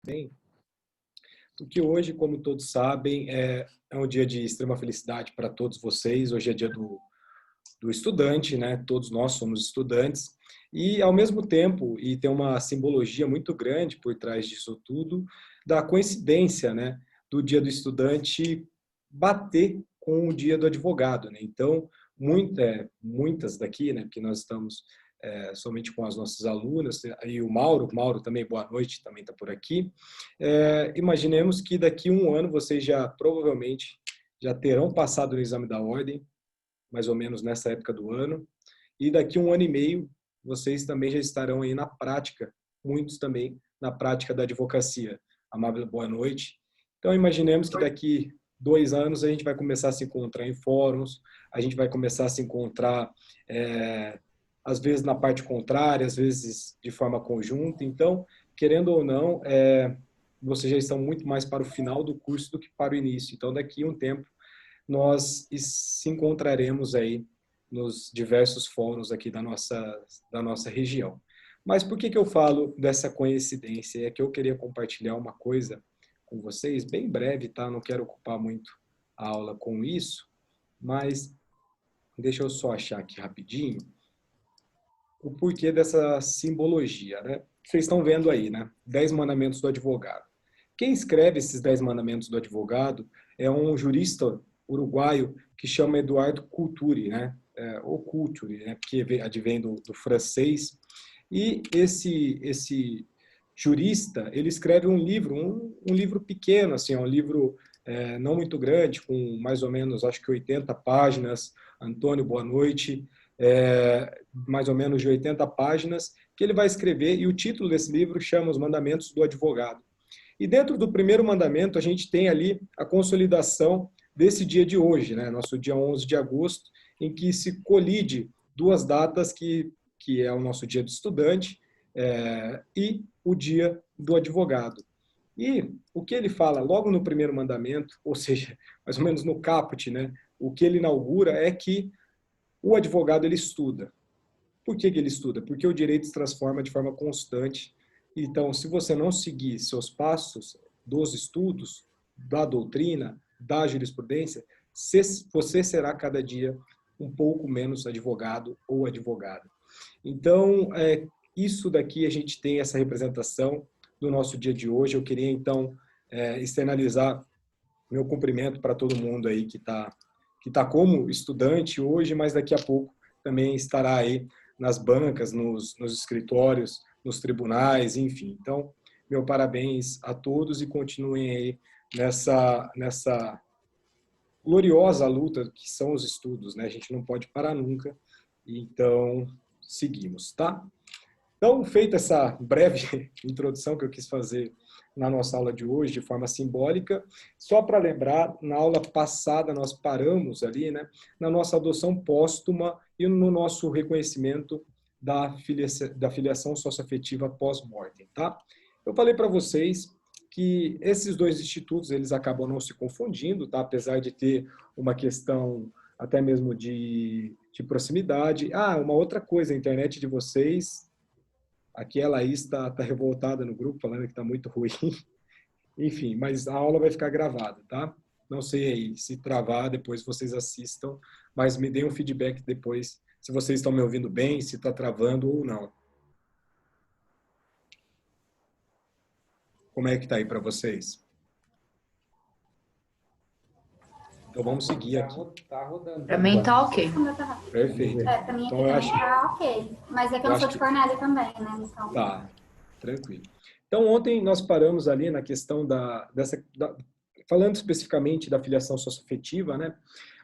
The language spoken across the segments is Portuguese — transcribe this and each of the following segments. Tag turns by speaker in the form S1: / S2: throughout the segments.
S1: Bem, porque hoje, como todos sabem, é um dia de extrema felicidade para todos vocês. Hoje é dia do estudante, né? Todos nós somos estudantes. E, ao mesmo tempo, e tem uma simbologia muito grande por trás disso tudo, da coincidência, né? Do dia do estudante bater com o dia do advogado, né? Então, muitas daqui, né? Porque nós estamos somente com as nossas alunas, e o Mauro também, boa noite, também está por aqui. Imaginemos que daqui a um ano vocês já provavelmente já terão passado no exame da ordem, mais ou menos nessa época do ano, e daqui a um ano e meio vocês também já estarão aí na prática, muitos também na prática da advocacia. Amável, boa noite. Então imaginemos que daqui 2 anos a gente vai começar a se encontrar em fóruns, a gente vai começar a se encontrar às vezes na parte contrária, às vezes de forma conjunta. Então, querendo ou não, vocês já estão muito mais para o final do curso do que para o início. Então, daqui a um tempo, nós se encontraremos aí nos diversos fóruns aqui da nossa região. Mas por que eu falo dessa coincidência? É que eu queria compartilhar uma coisa com vocês, bem breve, tá? Não quero ocupar muito a aula com isso, mas deixa eu só achar aqui rapidinho o porquê dessa simbologia, né? Vocês estão vendo aí, né? 10 mandamentos do advogado. Quem escreve esses 10 mandamentos do advogado é um jurista uruguaio que chama Eduardo Culturi, né? Ou Culturi, né? Porque advém do francês. E esse jurista, ele escreve um livro, um livro pequeno, assim, um livro não muito grande, com mais ou menos, acho que 80 páginas. Antônio, boa noite. Mais ou menos de 80 páginas, que ele vai escrever, e o título desse livro chama Os Mandamentos do Advogado. E dentro do primeiro mandamento, a gente tem ali a consolidação desse dia de hoje, né? Nosso dia 11 de agosto, em que se colide duas datas que é o nosso dia do estudante e o dia do advogado. E o que ele fala logo no primeiro mandamento, ou seja, mais ou menos no caput, né? O que ele inaugura é que o advogado ele estuda. Por que ele estuda? Porque o direito se transforma de forma constante. Então, se você não seguir seus passos dos estudos, da doutrina, da jurisprudência, você será cada dia um pouco menos advogado ou advogada. Então, isso daqui a gente tem essa representação do nosso dia de hoje. Eu queria, então, externalizar meu cumprimento para todo mundo aí que tá como estudante hoje, mas daqui a pouco também estará aí nas bancas, nos escritórios, nos tribunais, enfim. Então, meu parabéns a todos e continuem aí nessa gloriosa luta que são os estudos, né? A gente não pode parar nunca, então seguimos, tá? Então, feita essa breve introdução que eu quis fazer na nossa aula de hoje, de forma simbólica, só para lembrar, na aula passada nós paramos ali, né, na nossa adoção póstuma e no nosso reconhecimento da filiação socioafetiva pós-mortem, tá? Eu falei para vocês que esses dois institutos, eles acabam não se confundindo, tá? Apesar de ter uma questão até mesmo de proximidade. Uma outra coisa, a internet de vocês. Aqui a Laís está revoltada no grupo, falando que está muito ruim. Enfim, mas a aula vai ficar gravada, tá? Não sei aí, se travar, depois vocês assistam, mas me deem um feedback depois, se vocês estão me ouvindo bem, se está travando ou não. Como é que está aí para vocês? Então vamos seguir aqui.
S2: Tá rodando.
S3: Para mim tá ok.
S1: Perfeito.
S4: Pra mim aqui
S1: Então,
S4: também tá ok. Mas é que eu não sou de Cornélia também, né? Então...
S1: Tá, tranquilo. Então, ontem nós paramos ali na questão falando especificamente da filiação socioafetiva, né?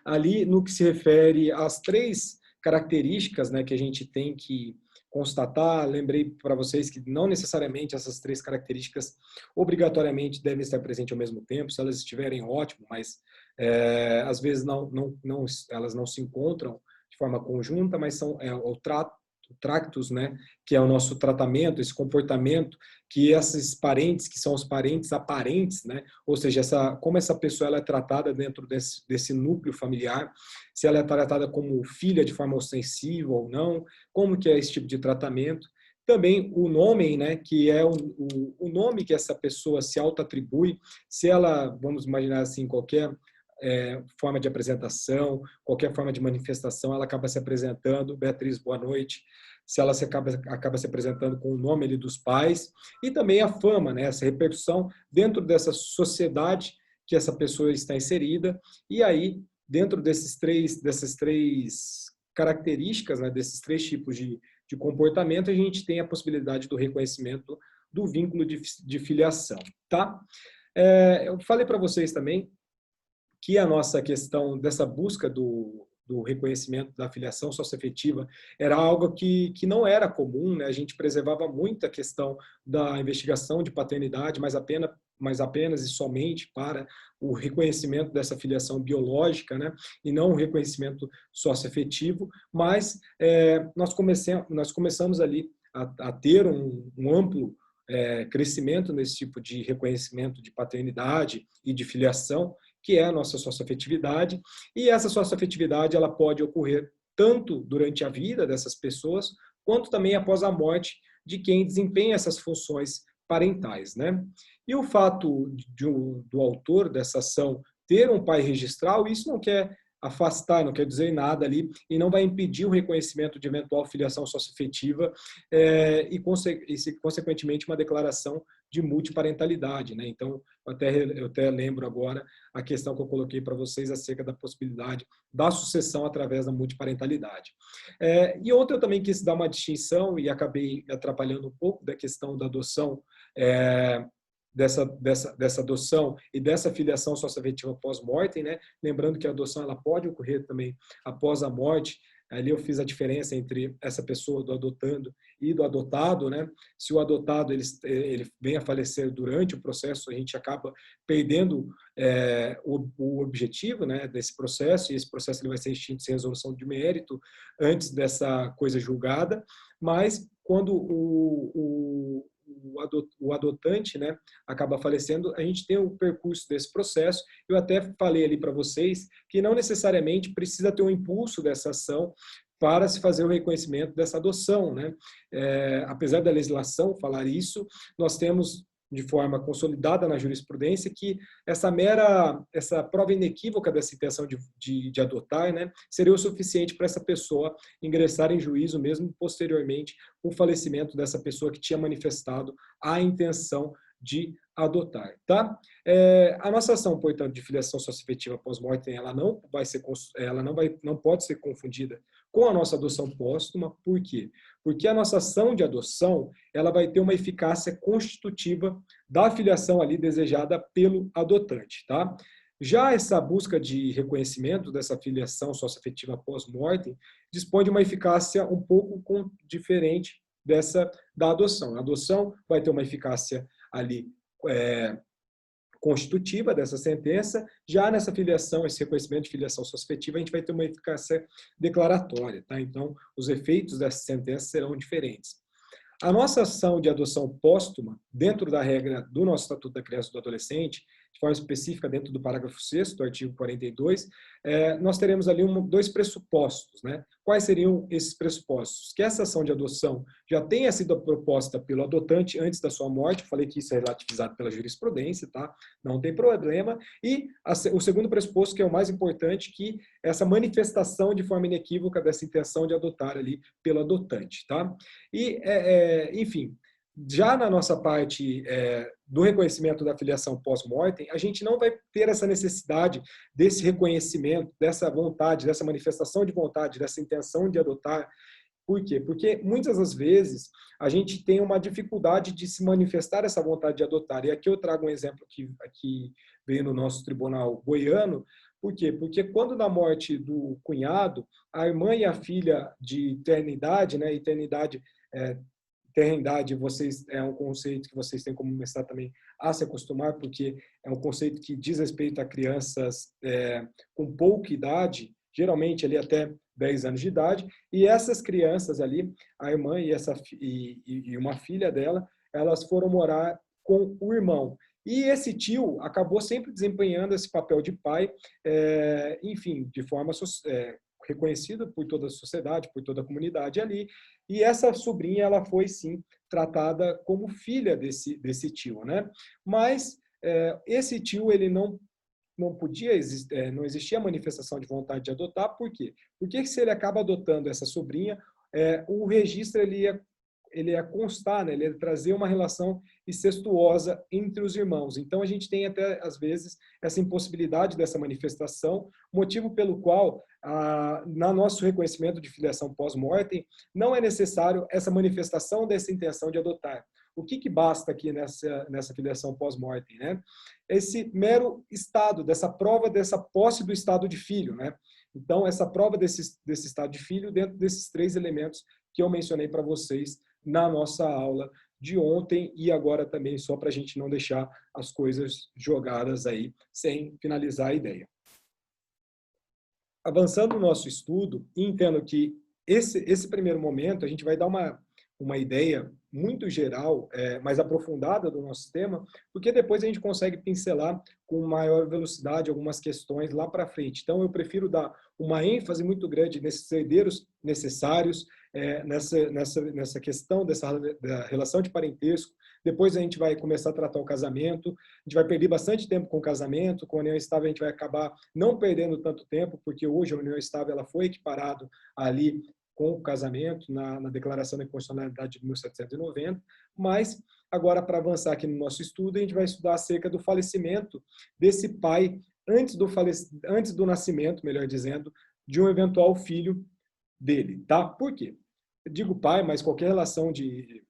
S1: Ali no que se refere às 3 características, né, que a gente tem que constatar. Lembrei para vocês que não necessariamente essas 3 características obrigatoriamente devem estar presentes ao mesmo tempo. Se elas estiverem, ótimo, mas às vezes elas não se encontram de forma conjunta, mas são o tractus, né, que é o nosso tratamento, esse comportamento que esses parentes, que são os parentes aparentes, né, ou seja, como essa pessoa ela é tratada dentro desse núcleo familiar, se ela é tratada como filha de forma ostensiva ou não, como que é esse tipo de tratamento. Também o nome, né, que é o nome que essa pessoa se auto-atribui, se ela, vamos imaginar assim, qualquer forma de apresentação, qualquer forma de manifestação, ela acaba se apresentando, Beatriz, boa noite, se ela acaba se apresentando com o nome ali dos pais, e também a fama, né, essa repercussão dentro dessa sociedade que essa pessoa está inserida, e aí, dentro dessas três características, né, desses três tipos de comportamento, a gente tem a possibilidade do reconhecimento do vínculo de filiação, tá? Eu falei para vocês também que a nossa questão dessa busca do reconhecimento da filiação socioafetiva era algo que não era comum, né? A gente preservava muito a questão da investigação de paternidade, mas apenas e somente para o reconhecimento dessa filiação biológica, né? E não o reconhecimento socioafetivo, mas nós começamos ali a ter um amplo crescimento nesse tipo de reconhecimento de paternidade e de filiação, que é a nossa socioafetividade, e essa socioafetividade ela pode ocorrer tanto durante a vida dessas pessoas, quanto também após a morte de quem desempenha essas funções parentais, né? E o fato do autor dessa ação ter um pai registral, isso não quer afastar, não quer dizer nada ali, e não vai impedir o reconhecimento de eventual filiação socioafetiva e, consequentemente, uma declaração de multiparentalidade, né? Então, eu até lembro agora a questão que eu coloquei para vocês acerca da possibilidade da sucessão através da multiparentalidade. E ontem eu também quis dar uma distinção e acabei me atrapalhando um pouco da questão da adoção, dessa adoção e dessa filiação socioafetiva pós-mortem, né? Lembrando que a adoção ela pode ocorrer também após a morte. Ali eu fiz a diferença entre essa pessoa do adotando e do adotado, né? Se o adotado ele vem a falecer durante o processo, a gente acaba perdendo o objetivo, né, desse processo, e esse processo ele vai ser extinto sem resolução de mérito antes dessa coisa julgada, mas quando o adotante, né, acaba falecendo, a gente tem o percurso desse processo. Eu até falei ali para vocês que não necessariamente precisa ter um impulso dessa ação para se fazer o reconhecimento dessa adoção, né? Apesar da legislação falar isso, nós temos de forma consolidada na jurisprudência que essa prova inequívoca dessa intenção de adotar, né, seria o suficiente para essa pessoa ingressar em juízo mesmo posteriormente o falecimento dessa pessoa que tinha manifestado a intenção de adotar, tá? A nossa ação, portanto, de filiação socioafetiva pós-mortem, ela não pode ser confundida com a nossa adoção póstuma. Por quê? Porque a nossa ação de adoção, ela vai ter uma eficácia constitutiva da filiação ali desejada pelo adotante, tá? Já essa busca de reconhecimento dessa filiação socioafetiva pós-mortem dispõe de uma eficácia um pouco diferente da adoção. A adoção vai ter uma eficácia ali constitutiva dessa sentença. Já nessa filiação, esse reconhecimento de filiação socioafetiva, a gente vai ter uma eficácia declaratória, tá? Então, os efeitos dessa sentença serão diferentes. A nossa ação de adoção póstuma, dentro da regra do nosso Estatuto da Criança e do Adolescente, de forma específica dentro do parágrafo 6º do artigo 42, nós teremos ali dois pressupostos, né? Quais seriam esses pressupostos? Que essa ação de adoção já tenha sido proposta pelo adotante antes da sua morte. Eu falei que isso é relativizado pela jurisprudência, tá? Não tem problema. E o segundo pressuposto, que é o mais importante, que essa manifestação de forma inequívoca dessa intenção de adotar ali pelo adotante, tá? E, enfim, já na nossa parte do reconhecimento da filiação pós-mortem, a gente não vai ter essa necessidade desse reconhecimento, dessa vontade, dessa manifestação de vontade, dessa intenção de adotar. Por quê? Porque muitas das vezes a gente tem uma dificuldade de se manifestar essa vontade de adotar. E aqui eu trago um exemplo que aqui veio no nosso tribunal goiano. Por quê? Porque quando na morte do cunhado, a irmã e a filha de eternidade, né, eternidade é um conceito que vocês têm como começar também a se acostumar, porque é um conceito que diz respeito a crianças com pouca idade, geralmente ali até 10 anos de idade, e essas crianças ali, a irmã e uma filha dela, elas foram morar com o irmão. E esse tio acabou sempre desempenhando esse papel de pai, enfim, de forma reconhecido por toda a sociedade, por toda a comunidade ali, e essa sobrinha, ela foi, sim, tratada como filha desse tio, né? Mas esse tio, ele não podia existir, não existia manifestação de vontade de adotar, por quê? Porque se ele acaba adotando essa sobrinha, o registro ele ia constar, né? Ele ia trazer uma relação incestuosa entre os irmãos. Então, a gente tem até, às vezes, essa impossibilidade dessa manifestação, motivo pelo qual, no nosso reconhecimento de filiação pós-mortem, não é necessário essa manifestação dessa intenção de adotar. O que basta aqui nessa filiação pós-mortem, né? Esse mero estado, dessa prova dessa posse do estado de filho, né? Então, essa prova desse estado de filho dentro desses 3 elementos que eu mencionei para vocês na nossa aula de ontem e agora também só para a gente não deixar as coisas jogadas aí sem finalizar a ideia. Avançando no nosso estudo, entendo que esse primeiro momento a gente vai dar uma ideia muito geral, mais aprofundada do nosso tema, porque depois a gente consegue pincelar com maior velocidade algumas questões lá para frente. Então, eu prefiro dar uma ênfase muito grande nesses herdeiros necessários, nessa questão da relação de parentesco. Depois a gente vai começar a tratar o casamento, a gente vai perder bastante tempo com o casamento, com a união estável a gente vai acabar não perdendo tanto tempo, porque hoje a união estável ela foi equiparado ali com o casamento, na Declaração da Inconstitucionalidade de 1790, mas agora, para avançar aqui no nosso estudo, a gente vai estudar acerca do falecimento desse pai, antes do nascimento, melhor dizendo, de um eventual filho dele, tá? Por quê? Eu digo pai, mas qualquer relação de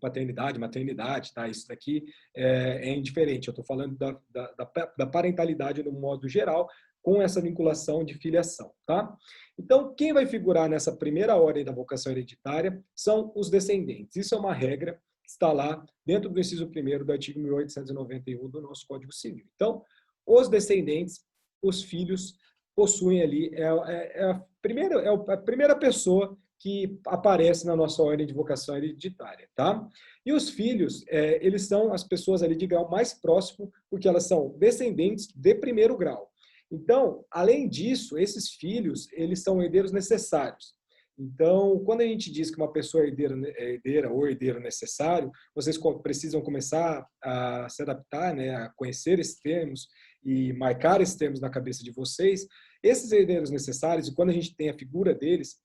S1: paternidade, maternidade, tá? Isso daqui é indiferente. Eu estou falando da parentalidade no modo geral, com essa vinculação de filiação, tá? Então, quem vai figurar nessa primeira ordem da vocação hereditária são os descendentes. Isso é uma regra que está lá dentro do inciso 1º do artigo 1891 do nosso Código Civil. Então, os descendentes, os filhos, possuem ali, a primeira pessoa que aparece na nossa ordem de vocação hereditária, tá? E os filhos, eles são as pessoas ali de grau mais próximo, porque elas são descendentes de primeiro grau. Então, além disso, esses filhos, eles são herdeiros necessários. Então, quando a gente diz que uma pessoa é herdeira ou herdeiro necessário, vocês precisam começar a se adaptar, né, a conhecer esses termos e marcar esses termos na cabeça de vocês. Esses herdeiros necessários, e quando a gente tem a figura deles,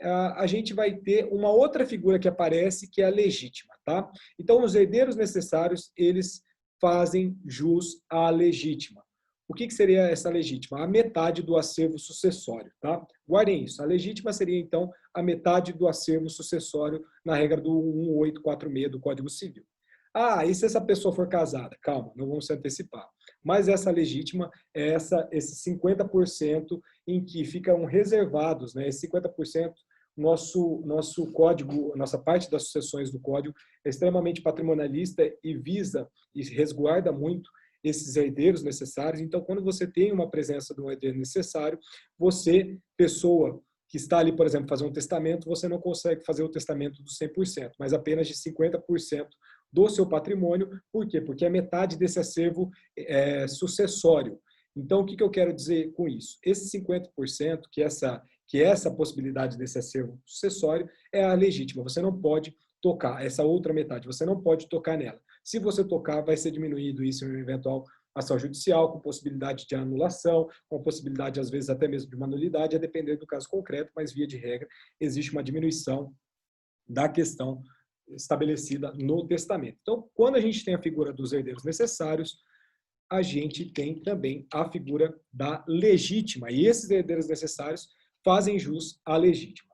S1: a gente vai ter uma outra figura que aparece, que é a legítima, tá? Então, os herdeiros necessários, eles fazem jus à legítima. O que seria essa legítima? A metade do acervo sucessório, tá? Guardem isso. A legítima seria, então, a metade do acervo sucessório na regra do 1846 do Código Civil. E se essa pessoa for casada? Calma, não vamos se antecipar. Mas essa legítima é esses 50% em que ficam reservados, né? Esse 50%, nosso código, nossa parte das sucessões do código é extremamente patrimonialista e visa e resguarda muito esses herdeiros necessários. Então, quando você tem uma presença de um herdeiro necessário, você, pessoa que está ali, por exemplo, fazer um testamento, você não consegue fazer o testamento dos 100%, mas apenas de 50% do seu patrimônio. Por quê? Porque é metade desse acervo sucessório. Então, o que eu quero dizer com isso? Esse 50%, que essa possibilidade desse acervo sucessório, é a legítima. Você não pode tocar essa outra metade, você não pode tocar nela. Se você tocar, vai ser diminuído isso em uma eventual ação judicial, com possibilidade de anulação, com possibilidade, às vezes, até mesmo de uma nulidade, a depender do caso concreto, mas, via de regra, existe uma diminuição da questão estabelecida no testamento. Então, quando a gente tem a figura dos herdeiros necessários, a gente tem também a figura da legítima, e esses herdeiros necessários fazem jus à legítima.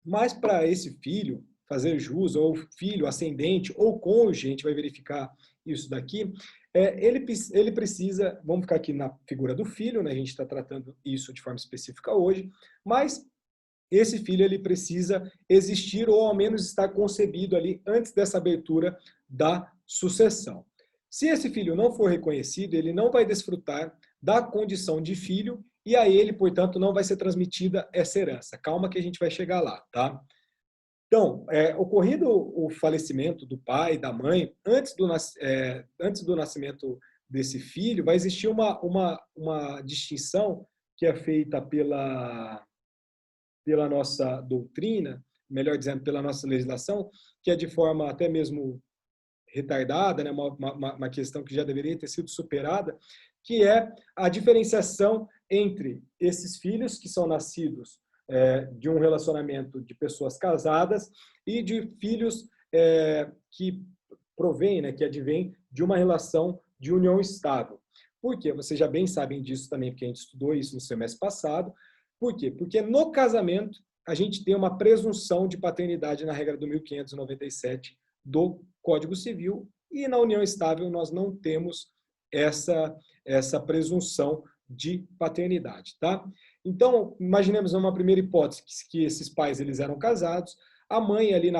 S1: Mas, para esse filho fazer jus, ou filho, ascendente, ou cônjuge, a gente vai verificar isso daqui, ele precisa, vamos ficar aqui na figura do filho, né? A gente está tratando isso de forma específica hoje, mas esse filho ele precisa existir, ou ao menos estar concebido ali antes dessa abertura da sucessão. Se esse filho não for reconhecido, ele não vai desfrutar da condição de filho, e a ele, portanto, não vai ser transmitida essa herança. Calma que a gente vai chegar lá, tá? Então, ocorrido o falecimento do pai, da mãe, antes do nascimento desse filho, vai existir uma distinção que é feita pela nossa doutrina, melhor dizendo, pela nossa legislação, que é de forma até mesmo retardada, né? Uma questão que já deveria ter sido superada, que é a diferenciação entre esses filhos que são nascidos de um relacionamento de pessoas casadas e de filhos que provém, né, que advém de uma relação de união estável. Por quê? Vocês já bem sabem disso também, porque a gente estudou isso no semestre passado. Por quê? Porque no casamento a gente tem uma presunção de paternidade na regra do 1597 do Código Civil e na união estável nós não temos essa presunção de paternidade, tá? Então, imaginemos uma primeira hipótese que esses pais eles eram casados, a mãe ali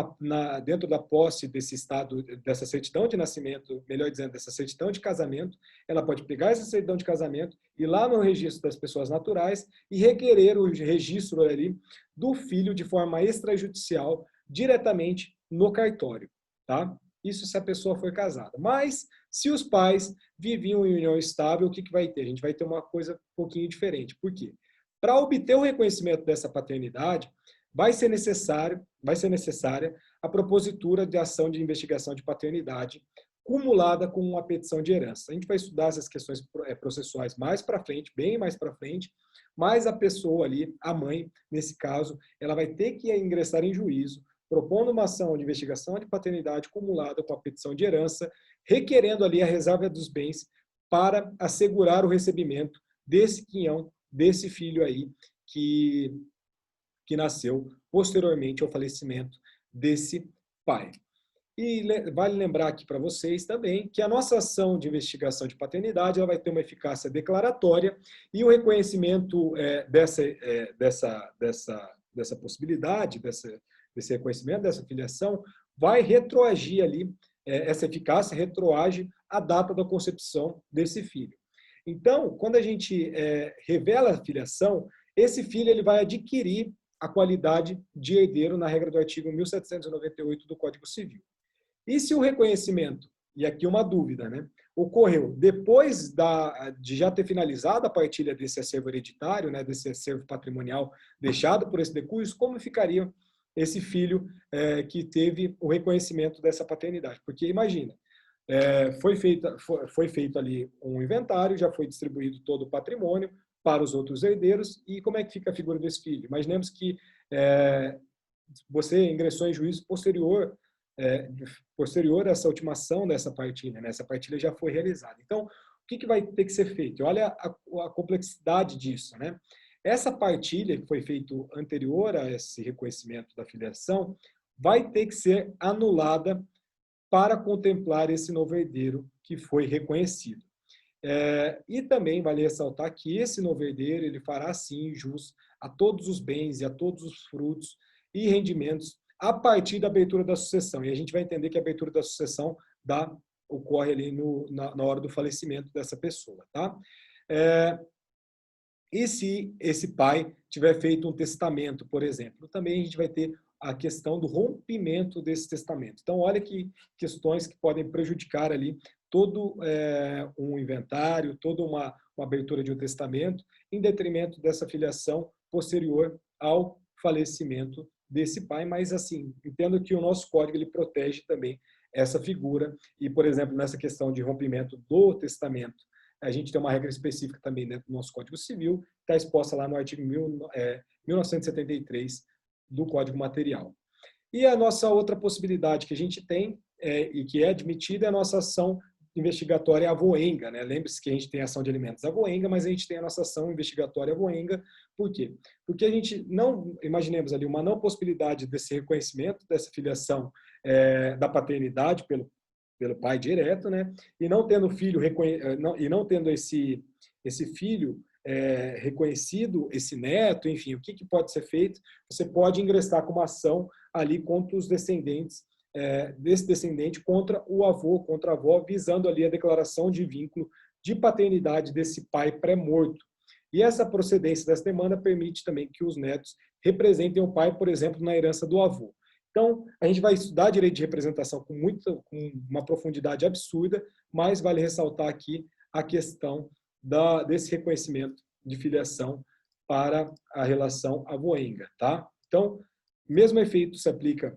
S1: dentro da posse desse estado, dessa certidão de nascimento, melhor dizendo, dessa certidão de casamento, ela pode pegar essa certidão de casamento, ir lá no registro das pessoas naturais e requerer o registro ali do filho de forma extrajudicial diretamente no cartório, tá? Isso se a pessoa for casada. Mas, se os pais viviam em união estável, o que vai ter? A gente vai ter uma coisa um pouquinho diferente. Por quê? Para obter o reconhecimento dessa paternidade, vai ser necessária a propositura de ação de investigação de paternidade cumulada com uma petição de herança. A gente vai estudar essas questões processuais mais para frente, bem mais para frente, mas a pessoa ali, a mãe, nesse caso, ela vai ter que ingressar em juízo, propondo uma ação de investigação de paternidade cumulada com a petição de herança, requerendo ali a reserva dos bens para assegurar o recebimento desse quinhão, desse filho aí que nasceu posteriormente ao falecimento desse pai. E vale lembrar aqui para vocês também que a nossa ação de investigação de paternidade ela vai ter uma eficácia declaratória e o reconhecimento dessa possibilidade, desse reconhecimento, dessa filiação, vai retroagir ali, essa eficácia retroage à data da concepção desse filho. Então, quando a gente revela a filiação, esse filho ele vai adquirir a qualidade de herdeiro na regra do artigo 1798 do Código Civil. E se o reconhecimento, e aqui uma dúvida, né, ocorreu depois de já ter finalizado a partilha desse acervo hereditário, né, desse acervo patrimonial deixado por esse decurso, como ficaria esse filho que teve o reconhecimento dessa paternidade? Porque imagina, foi feito ali um inventário, já foi distribuído todo o patrimônio para os outros herdeiros, e como é que fica a figura desse filho? Imaginemos que você ingressou em juízo posterior a essa ultimação dessa partilha, né? Essa partilha já foi realizada. Então, o que vai ter que ser feito? Olha a complexidade disso, né? Essa partilha que foi feita anterior a esse reconhecimento da filiação vai ter que ser anulada para contemplar esse novo herdeiro que foi reconhecido. E também vale ressaltar que esse novo herdeiro ele fará sim jus a todos os bens e a todos os frutos e rendimentos a partir da abertura da sucessão. E a gente vai entender que a abertura da sucessão ocorre ali na hora do falecimento dessa pessoa, tá? E se esse pai tiver feito um testamento, por exemplo, também a gente vai ter a questão do rompimento desse testamento. Então, olha que questões que podem prejudicar ali todo um inventário, toda uma abertura de um testamento, em detrimento dessa filiação posterior ao falecimento desse pai, mas assim, entendo que o nosso código ele protege também essa figura e, por exemplo, nessa questão de rompimento do testamento, a gente tem uma regra específica também dentro do nosso Código Civil, está exposta lá no artigo 1973 do Código Material. E a nossa outra possibilidade que a gente tem e que é admitida é a nossa ação investigatória avoenga, né? Lembre-se que a gente tem a ação de alimentos avoenga, mas a gente tem a nossa ação investigatória avoenga. Por quê? Porque a gente não, imaginemos ali, uma não possibilidade desse reconhecimento, dessa filiação da paternidade pelo pai direto, né? E não tendo filho e não tendo esse filho reconhecido, esse neto, enfim, o que pode ser feito? Você pode ingressar com uma ação ali contra os descendentes desse descendente contra o avô, contra a avó, visando ali a declaração de vínculo de paternidade desse pai pré-morto. E essa procedência dessa demanda permite também que os netos representem o pai, por exemplo, na herança do avô. Então, a gente vai estudar direito de representação com uma profundidade absurda, mas vale ressaltar aqui a questão desse reconhecimento de filiação para a relação avoenga, tá? Então, mesmo efeito se aplica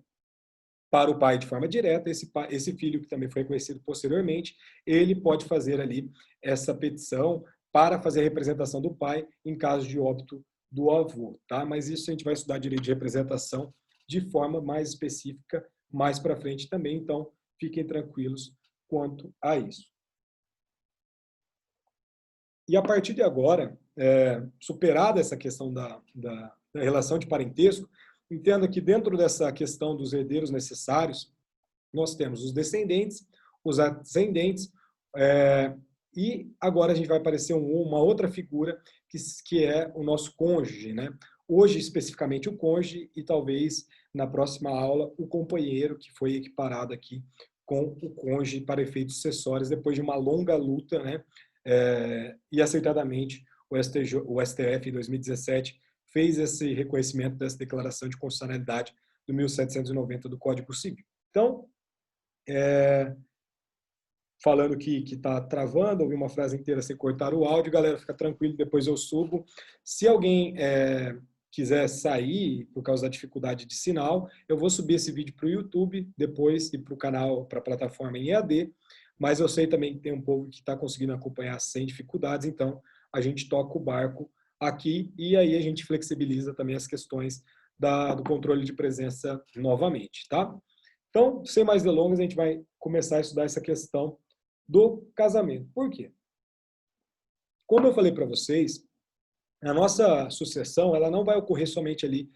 S1: para o pai de forma direta, esse filho que também foi reconhecido posteriormente, ele pode fazer ali essa petição para fazer a representação do pai em caso de óbito do avô, tá? Mas isso a gente vai estudar direito de representação de forma mais específica mais para frente também, então fiquem tranquilos quanto a isso. E a partir de agora, superada essa questão da relação de parentesco, entenda que dentro dessa questão dos herdeiros necessários, nós temos os descendentes, os ascendentes, e agora a gente vai aparecer uma outra figura que é o nosso cônjuge, né? Hoje, especificamente, o cônjuge e talvez na próxima aula o companheiro, que foi equiparado aqui com o cônjuge para efeitos sucessórios, depois de uma longa luta, né? E acertadamente o STF, em 2017, fez esse reconhecimento dessa declaração de constitucionalidade do 1790 do Código Civil. Então, falando que está travando, ouvi uma frase inteira sem cortar o áudio, galera, fica tranquilo, depois eu subo. Se alguém quiser sair por causa da dificuldade de sinal, eu vou subir esse vídeo para o YouTube, depois ir para o canal, para a plataforma em EAD, mas eu sei também que tem um povo que está conseguindo acompanhar sem dificuldades, então a gente toca o barco aqui e aí a gente flexibiliza também as questões do controle de presença novamente, tá? Então, sem mais delongas, a gente vai começar a estudar essa questão do casamento. Por quê? Como eu falei para vocês, a nossa sucessão ela não vai ocorrer somente ali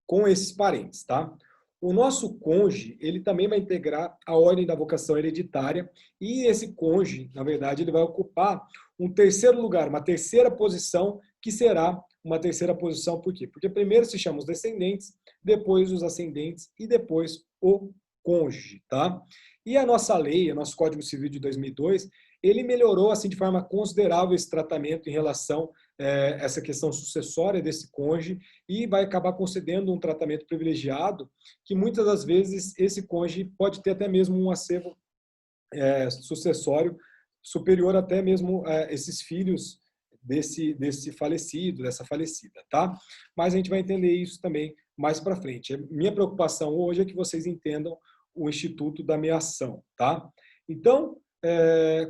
S1: com esses parentes, tá? O nosso cônjuge, ele também vai integrar a ordem da vocação hereditária e esse cônjuge, na verdade, ele vai ocupar um terceiro lugar, uma terceira posição, que será uma terceira posição, por quê? Porque primeiro se chama os descendentes, depois os ascendentes e depois o cônjuge, tá? E a nossa lei, o nosso Código Civil de 2002, ele melhorou assim de forma considerável esse tratamento em relação a essa questão sucessória desse cônjuge e vai acabar concedendo um tratamento privilegiado que muitas das vezes esse cônjuge pode ter até mesmo um acervo sucessório superior até mesmo esses filhos desse falecido, dessa falecida, tá? Mas a gente vai entender isso também mais para frente. Minha preocupação hoje é que vocês entendam o Instituto da Meação, tá? Então,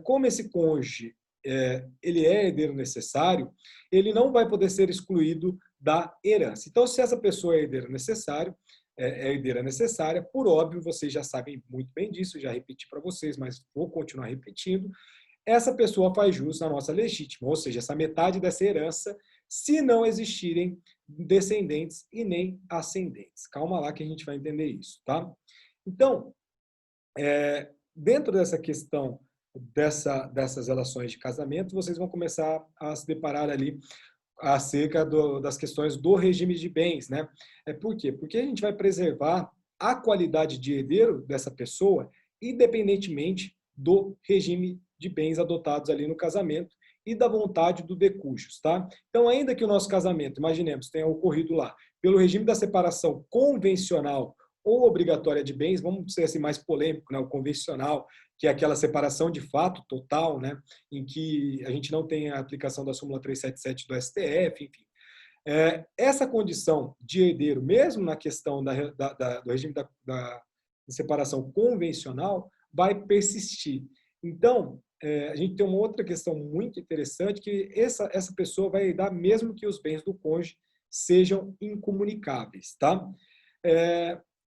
S1: como esse cônjuge ele é herdeiro necessário, ele não vai poder ser excluído da herança. Então, se essa pessoa é herdeira necessária, por óbvio, vocês já sabem muito bem disso, já repeti para vocês, mas vou continuar repetindo, essa pessoa faz jus à nossa legítima, ou seja, essa metade dessa herança, se não existirem descendentes e nem ascendentes. Calma lá que a gente vai entender isso, tá? Então, dentro dessa questão dessas relações de casamento, vocês vão começar a se deparar ali acerca das questões do regime de bens, né? Por quê? Porque a gente vai preservar a qualidade de herdeiro dessa pessoa, independentemente do regime de bens adotados ali no casamento e da vontade do decujus, tá? Então, ainda que o nosso casamento, imaginemos, tenha ocorrido lá pelo regime da separação convencional ou obrigatória de bens, vamos ser assim mais polêmico, né? O convencional, que é aquela separação de fato total, né? Em que a gente não tem a aplicação da súmula 377 do STF, enfim. Essa condição de herdeiro, mesmo na questão do regime da separação convencional, vai persistir. Então, a gente tem uma outra questão muito interessante, que essa pessoa vai herdar mesmo que os bens do cônjuge sejam incomunicáveis, tá?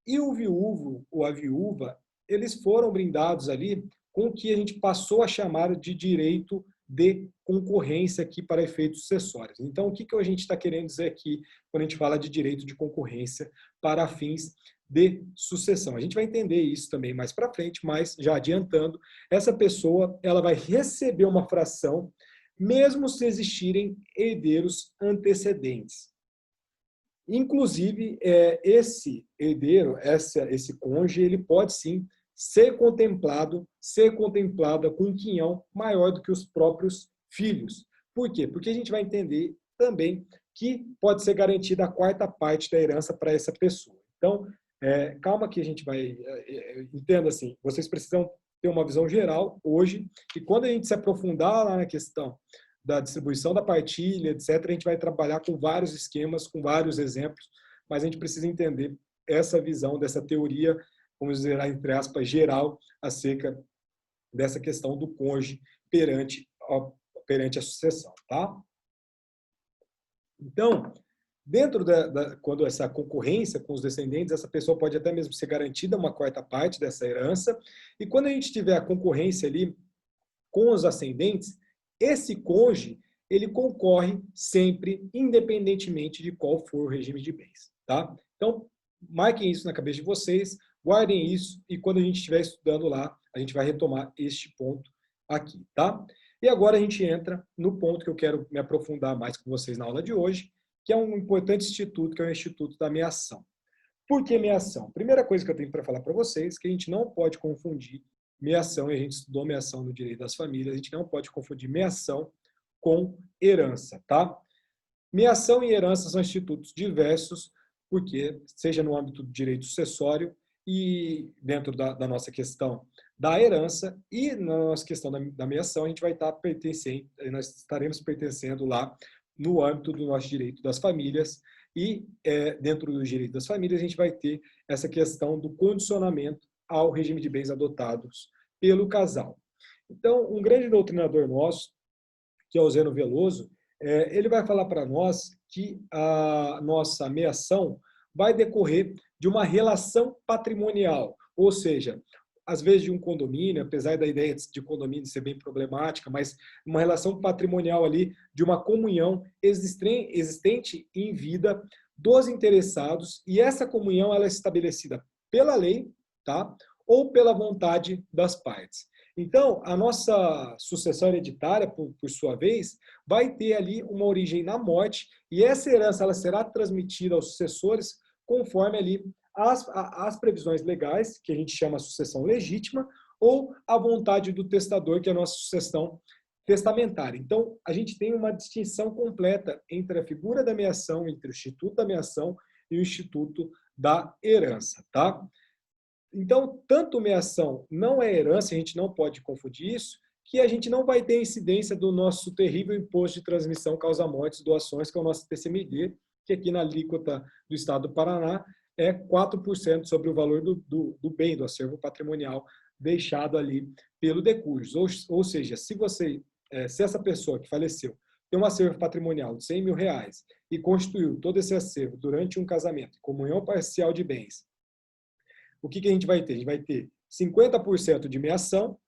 S1: E o viúvo ou a viúva, eles foram brindados ali com o que a gente passou a chamar de direito de concorrência aqui para efeitos sucessórios. Então, o que a gente está querendo dizer aqui quando a gente fala de direito de concorrência para fins de sucessão? A gente vai entender isso também mais para frente, mas já adiantando, essa pessoa ela vai receber uma fração mesmo se existirem herdeiros antecedentes. Inclusive, esse herdeiro, esse cônjuge, ele pode sim ser contemplada com um quinhão maior do que os próprios filhos. Por quê? Porque a gente vai entender também que pode ser garantida a quarta parte da herança para essa pessoa. Então, calma que a gente vai... entenda assim, vocês precisam ter uma visão geral hoje, e quando a gente se aprofundar lá na questão da distribuição da partilha, etc., a gente vai trabalhar com vários esquemas, com vários exemplos, mas a gente precisa entender essa visão, dessa teoria, vamos dizer, entre aspas, geral, acerca dessa questão do cônjuge perante a sucessão, tá? Então, dentro quando essa concorrência com os descendentes, essa pessoa pode até mesmo ser garantida uma quarta parte dessa herança, e quando a gente tiver a concorrência ali com os ascendentes, esse cônjuge, ele concorre sempre, independentemente de qual for o regime de bens, tá? Então, marquem isso na cabeça de vocês, guardem isso, e quando a gente estiver estudando lá, a gente vai retomar este ponto aqui, tá? E agora a gente entra no ponto que eu quero me aprofundar mais com vocês na aula de hoje, que é um importante instituto, que é o Instituto da Meação. Por que meação? Primeira coisa que eu tenho para falar para vocês, é que a gente não pode confundir meação, e a gente estudou meação no direito das famílias, a gente não pode confundir meação com herança, tá? Meação e herança são institutos diversos, porque, seja no âmbito do direito sucessório e dentro da nossa questão da herança, e na nossa questão da meação, a gente vai estar pertencendo, nós estaremos pertencendo lá no âmbito do nosso direito das famílias, e dentro do direito das famílias a gente vai ter essa questão do condicionamento ao regime de bens adotados pelo casal. Então, um grande doutrinador nosso, que é o Zeno Veloso, ele vai falar para nós que a nossa meação vai decorrer de uma relação patrimonial, ou seja, às vezes de um condomínio, apesar da ideia de condomínio ser bem problemática, mas uma relação patrimonial ali, de uma comunhão existente em vida dos interessados, e essa comunhão ela é estabelecida pela lei, tá? Ou pela vontade das partes. Então, a nossa sucessão hereditária, por sua vez, vai ter ali uma origem na morte, e essa herança ela será transmitida aos sucessores conforme ali as previsões legais, que a gente chama sucessão legítima, ou a vontade do testador, que é a nossa sucessão testamentária. Então, a gente tem uma distinção completa entre a figura da meação, entre o Instituto da Meação e o Instituto da Herança, tá? Então, tanto meação não é herança, a gente não pode confundir isso, que a gente não vai ter incidência do nosso terrível imposto de transmissão causa-mortes doações, que é o nosso TCMD, que aqui na alíquota do Estado do Paraná é 4% sobre o valor do bem, do acervo patrimonial deixado ali pelo decurso. Ou seja, se essa pessoa que faleceu tem um acervo patrimonial de R$100.000 e constituiu todo esse acervo durante um casamento, comunhão parcial de bens, o que a gente vai ter? A gente vai ter 50% de meação,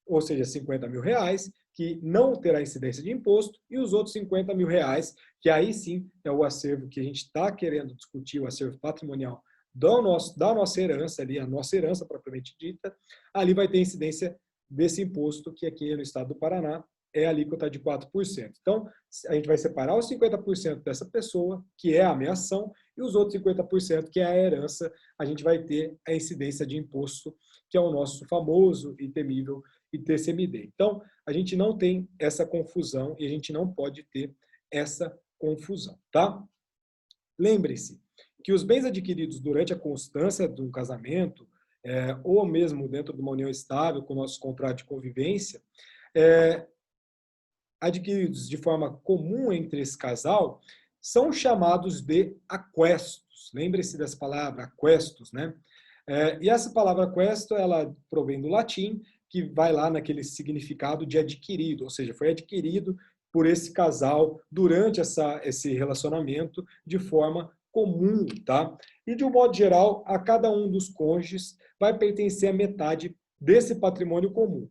S1: ou seja, R$50.000, que não terá incidência de imposto, e os outros R$50.000, que aí sim é o acervo que a gente está querendo discutir, o acervo patrimonial da nossa herança, ali, a nossa herança propriamente dita, ali vai ter incidência desse imposto, que aqui no estado do Paraná é a alíquota de 4%. Então, a gente vai separar os 50% dessa pessoa, que é a meação, e os outros 50%, que é a herança, a gente vai ter a incidência de imposto, que é o nosso famoso e temível ITCMD. Então, a gente não tem essa confusão e a gente não pode ter essa confusão, tá? Lembre-se que os bens adquiridos durante a constância de um casamento, ou mesmo dentro de uma união estável, com o nosso contrato de convivência, adquiridos de forma comum entre esse casal, são chamados de aquestos. Lembre-se dessa palavra, aquestos, né? E essa palavra aquesto, ela provém do latim, que vai lá naquele significado de adquirido, ou seja, foi adquirido por esse casal durante esse relacionamento de forma comum, tá? E de um modo geral, a cada um dos cônjuges vai pertencer a metade desse patrimônio comum.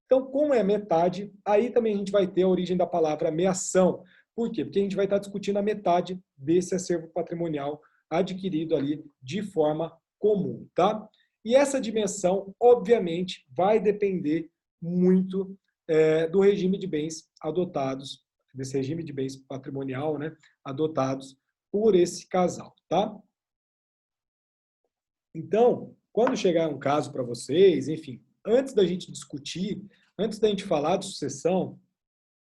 S1: Então, como é metade, aí também a gente vai ter a origem da palavra meação. Por quê? Porque a gente vai estar discutindo a metade desse acervo patrimonial adquirido ali de forma comum, tá? E essa dimensão, obviamente, vai depender muito do regime de bens adotados, desse regime de bens patrimonial, né, adotados por esse casal, tá? Então, quando chegar um caso para vocês, enfim, antes da gente discutir, antes da gente falar de sucessão,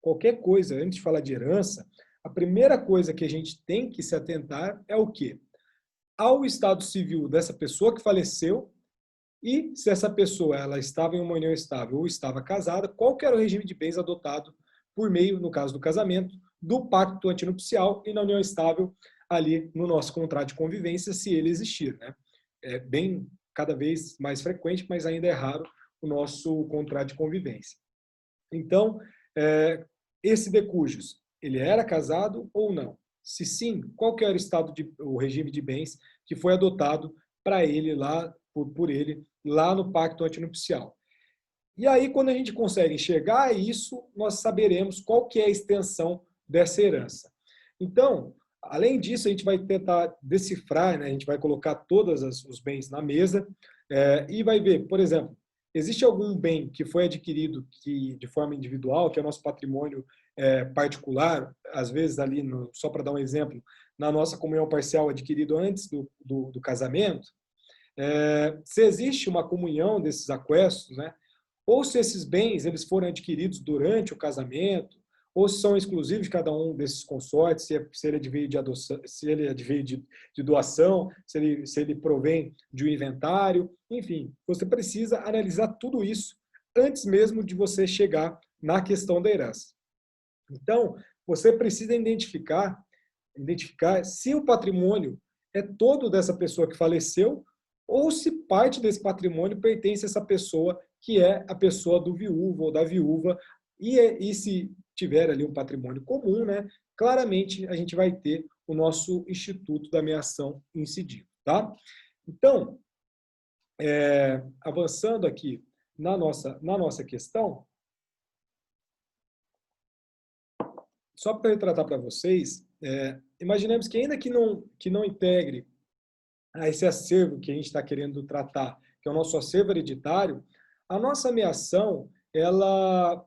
S1: qualquer coisa, antes de falar de herança, a primeira coisa que a gente tem que se atentar é o quê? Ao estado civil dessa pessoa que faleceu, e se essa pessoa ela estava em uma união estável ou estava casada, qual que era o regime de bens adotado por meio, no caso do casamento, do pacto antinupcial e na união estável ali no nosso contrato de convivência, se ele existir, né? É bem, cada vez mais frequente, mas ainda é raro o nosso contrato de convivência. Então, esse de cujus, ele era casado ou não? Se sim, qual que era o regime de bens que foi adotado para ele lá, por ele, lá no pacto antinupcial? E aí, quando a gente consegue enxergar isso, nós saberemos qual que é a extensão dessa herança. Então, além disso, a gente vai tentar decifrar, né? A gente vai colocar todos os bens na mesa e vai ver, por exemplo, existe algum bem que foi adquirido de forma individual, que é o nosso patrimônio particular, às vezes ali, só para dar um exemplo, na nossa comunhão parcial adquirido antes do casamento, se existe uma comunhão desses aquestos, né? Ou se esses bens eles foram adquiridos durante o casamento, ou se são exclusivos de cada um desses consortes, se ele adveio de adoção, se ele adveio de doação, se ele provém de um inventário, enfim, você precisa analisar tudo isso antes mesmo de você chegar na questão da herança. Então, você precisa identificar se o patrimônio é todo dessa pessoa que faleceu ou se parte desse patrimônio pertence a essa pessoa que é a pessoa do viúvo ou da viúva, e se tiver ali um patrimônio comum, né, claramente a gente vai ter o nosso instituto da meação incidido, tá? Então, avançando aqui na nossa questão, só para retratar para vocês, imaginemos que ainda que não integre a esse acervo que a gente está querendo tratar, que é o nosso acervo hereditário, a nossa meação, ela,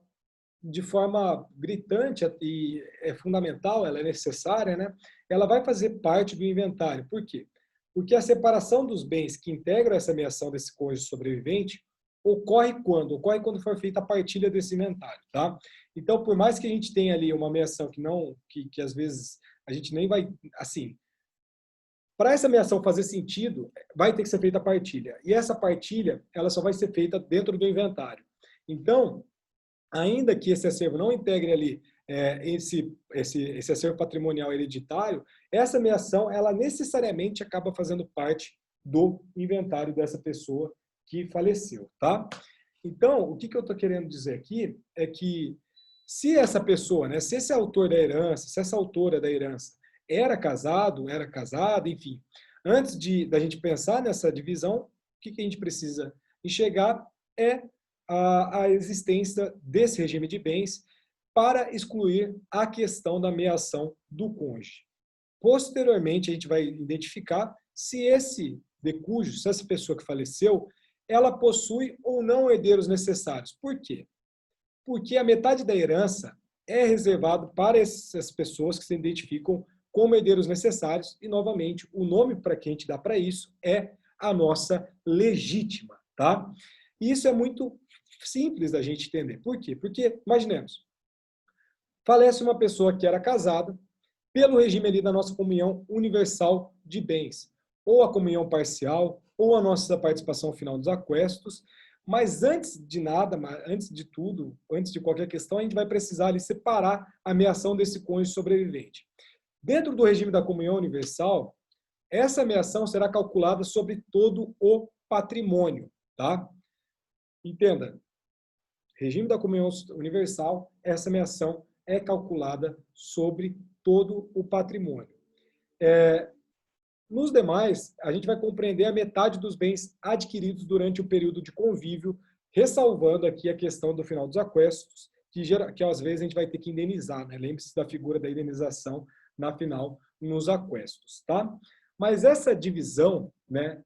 S1: de forma gritante e é fundamental, ela é necessária, né? Ela vai fazer parte do inventário. Por quê? Porque a separação dos bens que integram essa meação desse cônjuge sobrevivente ocorre quando? Ocorre quando for feita a partilha desse inventário, tá? Então, por mais que a gente tenha ali uma meação que às vezes a gente nem vai, assim, para essa meação fazer sentido, vai ter que ser feita a partilha. E essa partilha, ela só vai ser feita dentro do inventário. Então, ainda que esse acervo não integre ali esse acervo patrimonial hereditário, essa meação, ela necessariamente acaba fazendo parte do inventário dessa pessoa que faleceu, tá? Então, o que eu estou querendo dizer aqui é que se essa pessoa, né, se esse autor da herança, se essa autora da herança era casado, era casada, enfim, antes da gente pensar nessa divisão, o que a gente precisa enxergar é a existência desse regime de bens para excluir a questão da meação do cônjuge. Posteriormente, a gente vai identificar se se essa pessoa que faleceu, ela possui ou não herdeiros necessários. Por quê? Porque a metade da herança é reservado para essas pessoas que se identificam como herdeiros necessários e, novamente, o nome para que a gente dá para isso é a nossa legítima, tá? E isso é muito simples da gente entender. Por quê? Porque, imaginemos, falece uma pessoa que era casada pelo regime ali da nossa comunhão universal de bens, ou a comunhão parcial, ou a nossa participação final dos aquestos, mas antes de nada, antes de tudo, antes de qualquer questão, a gente vai precisar ali separar a meação desse cônjuge sobrevivente. Dentro do regime da comunhão universal, essa meação será calculada sobre todo o patrimônio, tá? Entenda, regime da comunhão universal, essa meação é calculada sobre todo o patrimônio. Nos demais, a gente vai compreender a metade dos bens adquiridos durante o período de convívio, ressalvando aqui a questão do final dos aquestos, que às vezes a gente vai ter que indenizar, né? Lembre-se da figura da indenização na final nos aquestos, tá? Mas essa divisão, né,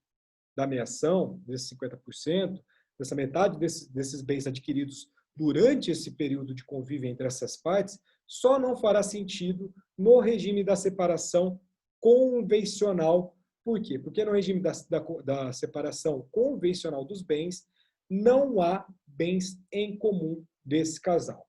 S1: da meação, desses 50%, dessa metade desses bens adquiridos durante esse período de convívio entre essas partes, só não fará sentido no regime da separação convencional. Por quê? Porque no regime da separação convencional dos bens, não há bens em comum desse casal.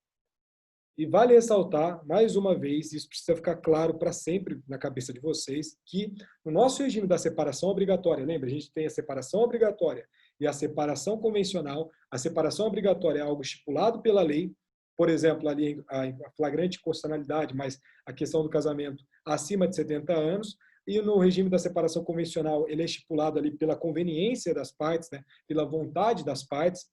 S1: E vale ressaltar, mais uma vez, isso precisa ficar claro para sempre na cabeça de vocês, que no nosso regime da separação obrigatória, lembra, a gente tem a separação obrigatória e a separação convencional. A separação obrigatória é algo estipulado pela lei, por exemplo, ali a flagrante inconstitucionalidade, mas a questão do casamento acima de 70 anos, e no regime da separação convencional, ele é estipulado ali pela conveniência das partes, né, pela vontade das partes,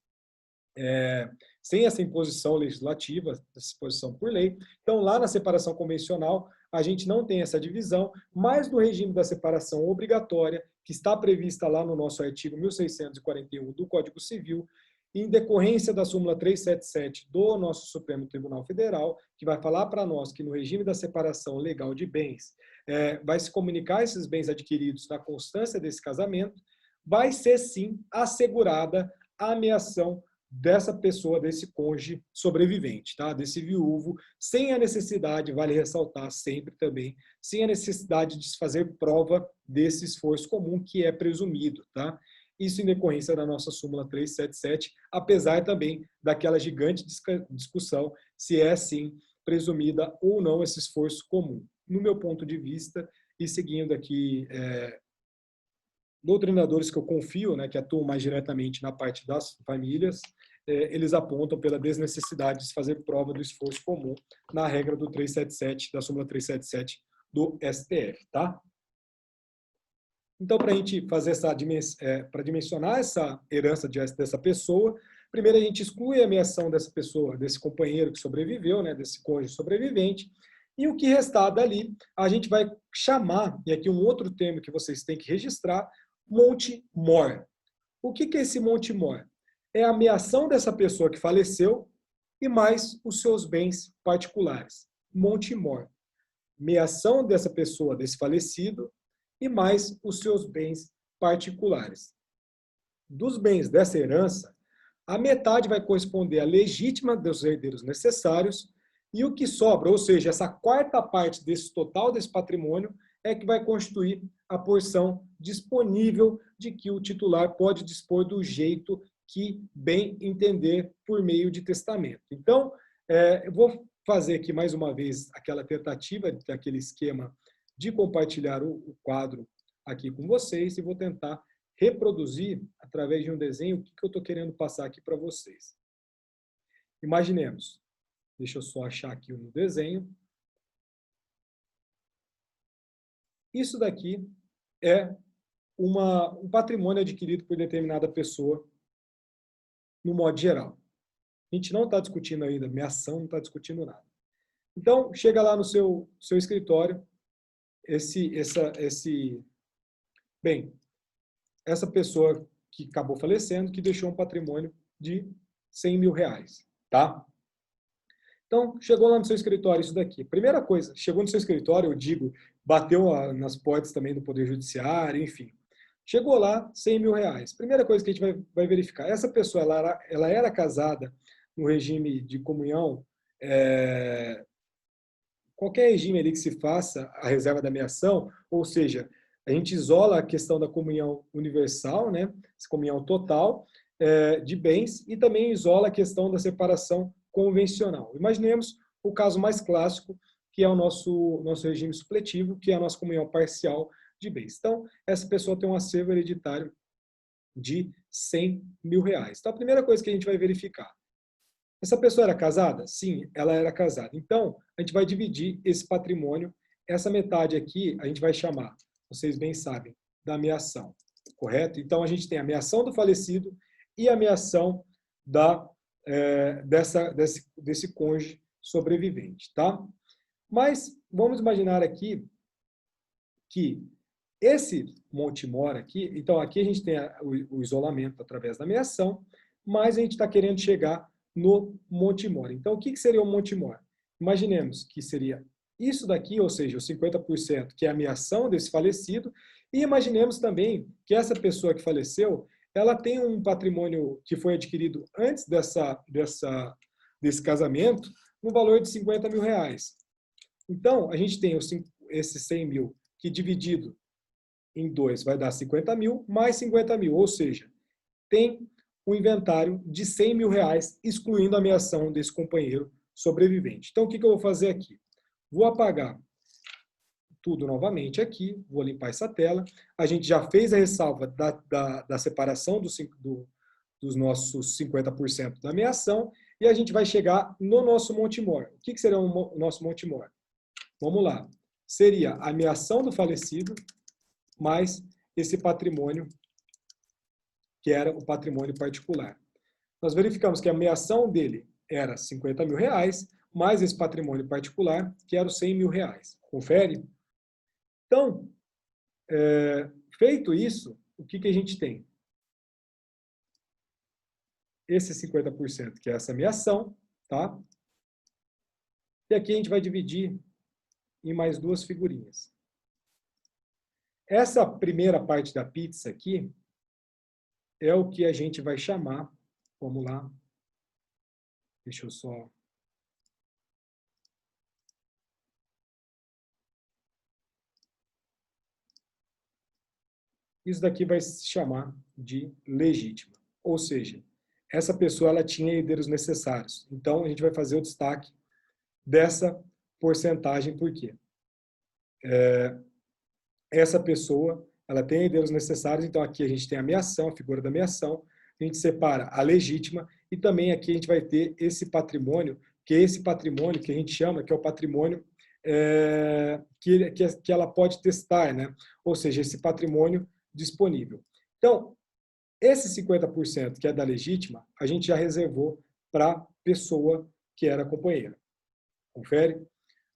S1: sem essa imposição legislativa, essa imposição por lei. Então, lá na separação convencional, a gente não tem essa divisão, mas no regime da separação obrigatória, que está prevista lá no nosso artigo 1641 do Código Civil, em decorrência da súmula 377 do nosso Supremo Tribunal Federal, que vai falar para nós que no regime da separação legal de bens, vai se comunicar esses bens adquiridos na constância desse casamento, vai ser sim assegurada a ameação dessa pessoa, desse cônjuge sobrevivente, tá? Desse viúvo, sem a necessidade, vale ressaltar sempre também, sem a necessidade de se fazer prova desse esforço comum que é presumido, tá? Isso em decorrência da nossa súmula 377, apesar também daquela gigante discussão se é, sim, presumida ou não esse esforço comum. No meu ponto de vista, e seguindo aqui doutrinadores que eu confio, né, que atuam mais diretamente na parte das famílias, eles apontam pela desnecessidade de se fazer prova do esforço comum na regra do 377, da súmula 377 do STF, tá? Então, para a gente fazer para dimensionar essa herança dessa pessoa, primeiro a gente exclui a ameação dessa pessoa, desse companheiro que sobreviveu, né, desse cônjuge sobrevivente, e o que restar dali, a gente vai chamar, e aqui um outro termo que vocês têm que registrar, monte mor. O que é esse monte mor? É a ameação dessa pessoa que faleceu e mais os seus bens particulares. Monte mor. Ameação dessa pessoa, desse falecido, e mais os seus bens particulares. Dos bens dessa herança, a metade vai corresponder à legítima dos herdeiros necessários e o que sobra, ou seja, essa quarta parte desse total desse patrimônio, é que vai constituir a porção disponível de que o titular pode dispor do jeito que bem entender por meio de testamento. Então, eu vou fazer aqui mais uma vez aquela tentativa, aquele esquema de compartilhar o quadro aqui com vocês e vou tentar reproduzir, através de um desenho, o que eu estou querendo passar aqui para vocês. Imaginemos, deixa eu só achar aqui o desenho. Isso daqui é um patrimônio adquirido por determinada pessoa, no modo geral. A gente não está discutindo ainda ameação, não está discutindo nada. Então, chega lá no seu escritório, essa pessoa que acabou falecendo, que deixou um patrimônio de 100 mil reais, tá? Então, chegou lá no seu escritório isso daqui. Primeira coisa, chegou no seu escritório, eu digo, bateu nas portas também do Poder Judiciário, enfim. Chegou lá, 100 mil reais. Primeira coisa que a gente vai verificar, essa pessoa, ela era casada no regime de comunhão, qualquer regime ali que se faça a reserva da ameação, ou seja, a gente isola a questão da comunhão universal, né, essa comunhão total de bens, e também isola a questão da separação convencional. Imaginemos o caso mais clássico, que é o nosso regime supletivo, que é a nossa comunhão parcial de bens. Então, essa pessoa tem um acervo hereditário de 100 mil reais. Então, a primeira coisa que a gente vai verificar, essa pessoa era casada? Sim, ela era casada. Então, a gente vai dividir esse patrimônio. Essa metade aqui, a gente vai chamar, vocês bem sabem, da ameação, correto? Então, a gente tem a ameação do falecido e a ameação desse cônjuge sobrevivente, tá? Mas, vamos imaginar aqui que esse monte mor aqui, então aqui a gente tem o isolamento através da ameação, mas a gente está querendo chegar no monte mor. Então, o que seria o monte mor? Imaginemos que seria isso daqui, ou seja, os 50%, que é a ameação desse falecido, e imaginemos também que essa pessoa que faleceu, ela tem um patrimônio que foi adquirido antes desse casamento, no valor de 50 mil reais. Então, a gente tem esses 100 mil, que dividido em 2 vai dar 50 mil, mais 50 mil, ou seja, tem um inventário de 100 mil reais, excluindo a ameação desse companheiro sobrevivente. Então, o que eu vou fazer aqui? Vou apagar tudo novamente aqui, vou limpar essa tela. A gente já fez a ressalva da separação dos nossos 50% da ameação, e a gente vai chegar no nosso monte mor. O que seria o nosso monte mor? Vamos lá. Seria a ameação do falecido mais esse patrimônio, que era o patrimônio particular. Nós verificamos que a ameação dele era 50 mil reais, mais esse patrimônio particular, que era os 100 mil reais. Confere? Então, feito isso, o que a gente tem? Esse 50%, que é essa ameação, tá? E aqui a gente vai dividir em mais duas figurinhas. Essa primeira parte da pizza aqui é o que a gente vai chamar, vamos lá, deixa eu só... Isso daqui vai se chamar de legítima. Ou seja, essa pessoa ela tinha herdeiros necessários. Então, a gente vai fazer o destaque dessa porcentagem, por quê? Essa pessoa ela tem herdeiros necessários, então aqui a gente tem a ameação, a figura da ameação, a gente separa a legítima, e também aqui a gente vai ter esse patrimônio, que é esse patrimônio que a gente chama, que é o patrimônio que ela pode testar, né? Ou seja, esse patrimônio disponível. Então, esse 50% que é da legítima, a gente já reservou para a pessoa que era companheira. Confere?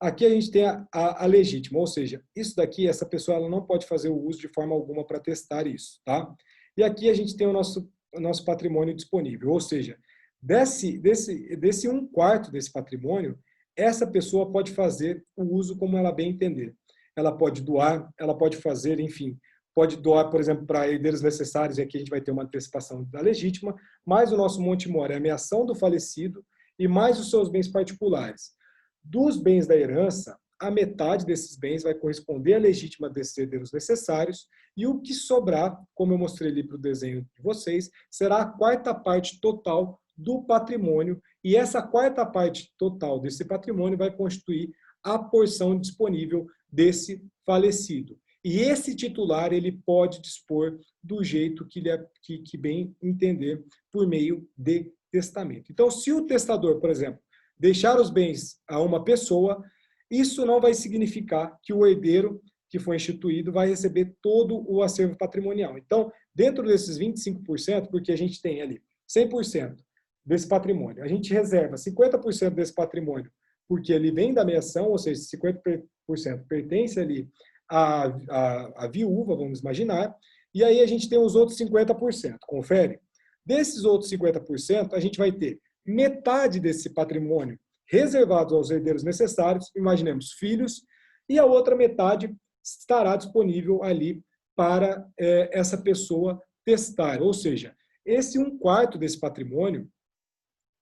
S1: Aqui a gente tem a legítima, ou seja, isso daqui, essa pessoa ela não pode fazer o uso de forma alguma para testar isso, tá? E aqui a gente tem o nosso patrimônio disponível, ou seja, desse 1/4 desse patrimônio, essa pessoa pode fazer o uso como ela bem entender. Ela pode doar, ela pode fazer, enfim, pode doar, por exemplo, para herdeiros necessários, e aqui a gente vai ter uma antecipação da legítima, mais o nosso monte mor é a ameação do falecido e mais os seus bens particulares. Dos bens da herança, a metade desses bens vai corresponder à legítima desses herdeiros necessários, e o que sobrar, como eu mostrei ali para o desenho de vocês, será a 4ª parte total do patrimônio, e essa 4ª parte total desse patrimônio vai constituir a porção disponível desse falecido. E esse titular ele pode dispor do jeito que bem entender por meio de testamento. Então, se o testador, por exemplo, deixar os bens a uma pessoa, isso não vai significar que o herdeiro que foi instituído vai receber todo o acervo patrimonial. Então, dentro desses 25%, porque a gente tem ali 100% desse patrimônio, a gente reserva 50% desse patrimônio porque ele vem da ameação, ou seja, 50% pertence ali à viúva, vamos imaginar, e aí a gente tem os outros 50%. Confere? Desses outros 50%, a gente vai ter metade desse patrimônio reservado aos herdeiros necessários, imaginemos filhos, e a outra metade estará disponível ali para essa pessoa testar. Ou seja, esse 1/4 desse patrimônio,